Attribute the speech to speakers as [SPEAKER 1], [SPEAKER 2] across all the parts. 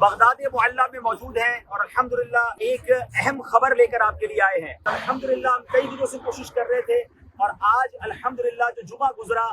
[SPEAKER 1] Baghdad معلیٰ میں موجود ہیں اور الحمدللہ ایک اہم خبر لے کر آپ کے لیے آئے ہیں۔ الحمدللہ ہم کئی دنوں سے کوشش کر رہے تھے اور آج الحمدللہ جو جمعہ گزرا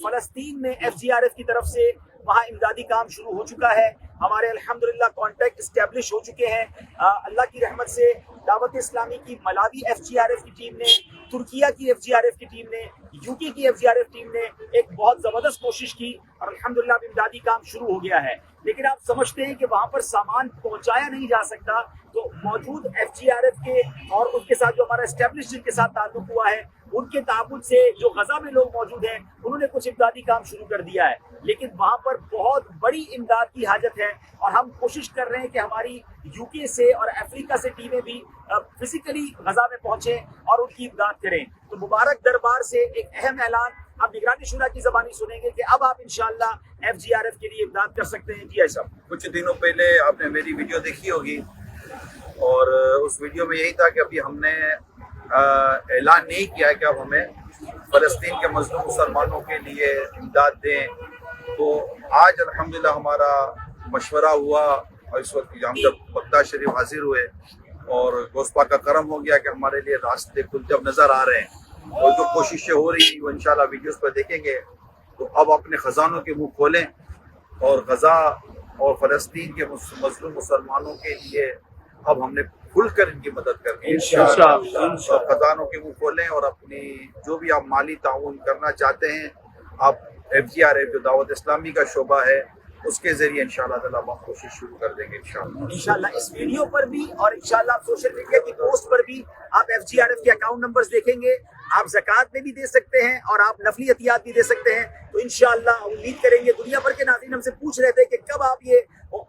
[SPEAKER 1] فلسطین میں FGRF کی طرف سے وہاں امدادی کام شروع ہو چکا ہے۔ ہمارے الحمدللہ کانٹیکٹ اسٹیبلش ہو چکے ہیں۔ اللہ کی رحمت سے دعوت اسلامی کی ملاوی FGRF کی ٹیم نے، ترکیہ کی FGRF کی ٹیم نے، UK کی FGRF ٹیم نے ایک بہت زبردست کوشش کی اور الحمدللہ اب امدادی کام شروع ہو گیا ہے۔ لیکن آپ سمجھتے ہیں کہ وہاں پر سامان پہنچایا نہیں جا سکتا، تو موجود FGRF کے اور اس کے ساتھ جو ہمارا اسٹیبلش جن کے ساتھ تعلق ہوا ہے ان کے تعاون سے جو غزہ میں لوگ موجود ہیں انہوں نے کچھ امدادی کام شروع کر دیا ہے، لیکن وہاں پر بہت بڑی امداد کی حاجت ہے اور ہم کوشش کر رہے ہیں کہ ہماری UK سے اور افریقہ سے ٹیمیں بھی فزیکلی غزہ میں پہنچیں اور ان کی امداد کریں۔ تو مبارک دربار سے ایک اہم اعلان آپ نگرانی شورا کی زبانی سنیں گے کہ اب آپ انشاءاللہ FGRF کے لیے امداد کر سکتے ہیں۔ جی ایسا
[SPEAKER 2] کچھ دنوں پہلے آپ نے میری ویڈیو دیکھی ہوگی اور اس ویڈیو میں یہی تھا کہ ابھی ہم نے اعلان نہیں کیا ہے کہ اب ہمیں فلسطین کے مظلوم مسلمانوں کے لیے امداد دیں۔ تو آج الحمدللہ ہمارا مشورہ ہوا اور اس وقت ہم جب بغداد شریف حاضر ہوئے اور گوشت پاک کا کرم ہو گیا کہ ہمارے لیے راستے کھلتے اب نظر آ رہے ہیں اور جو کوششیں ہو رہی ہیں وہ انشاءاللہ ویڈیوز پر دیکھیں گے۔ تو اب اپنے خزانوں کے منہ کھولیں اور غزہ اور فلسطین کے مظلوم مسلمانوں کے لیے اب ہم نے کھل کر ان کی مدد کرنی ہے انشاءاللہ۔ خزانوں کے منہ کھولیں اور اپنی جو بھی آپ مالی تعاون کرنا چاہتے ہیں آپ FGRF جو دعوت اسلامی کا شعبہ ہے اس کے ذریعے انشاءاللہ تعالیٰ ہم کوشش شروع کر دیں گے
[SPEAKER 1] انشاءاللہ اس ویڈیو پر بھی اور انشاءاللہ آپ سوشل میڈیا کی پوسٹ پر بھی آپ FGRF کے اکاؤنٹ نمبرز دیکھیں گے۔ آپ زکوٰۃ میں بھی دے سکتے ہیں اور آپ نفلی عطیات بھی دے سکتے ہیں۔ تو انشاءاللہ امید کریں گے، دنیا بھر کے ناظرین ہم سے پوچھ رہے تھے کہ کب آپ یہ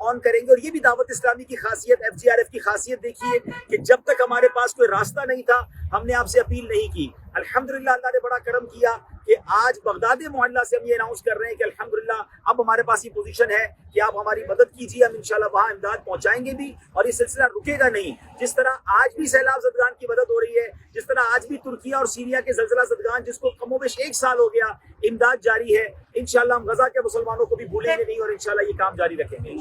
[SPEAKER 1] آن کریں گے، اور یہ بھی دعوت اسلامی کی خاصیت، FGRF کی خاصیت دیکھیے کہ جب تک ہمارے پاس کوئی راستہ نہیں تھا ہم نے آپ سے اپیل نہیں کی۔ الحمدللہ اللہ نے بڑا کرم کیا کہ آج بغداد معلیٰ سے ہم یہ اناؤنس کر رہے ہیں کہ الحمدللہ اب ہمارے پاس یہ پوزیشن ہے کہ آپ ہماری مدد کیجیے، ہم انشاءاللہ وہاں امداد پہنچائیں گے بھی اور یہ سلسلہ رکے گا نہیں۔ جس طرح آج بھی سیلاب زدگان کی مدد ہو رہی ہے، جس طرح آج بھی ترکیہ اور سیریا کے زلزلہ زدگان جس کو کم و بیش 1 سال ہو گیا امداد جاری ہے، انشاءاللہ ہم غزہ کے مسلمانوں کو بھی بھولیں گے نہیں اور انشاءاللہ یہ کام جاری رکھیں گے۔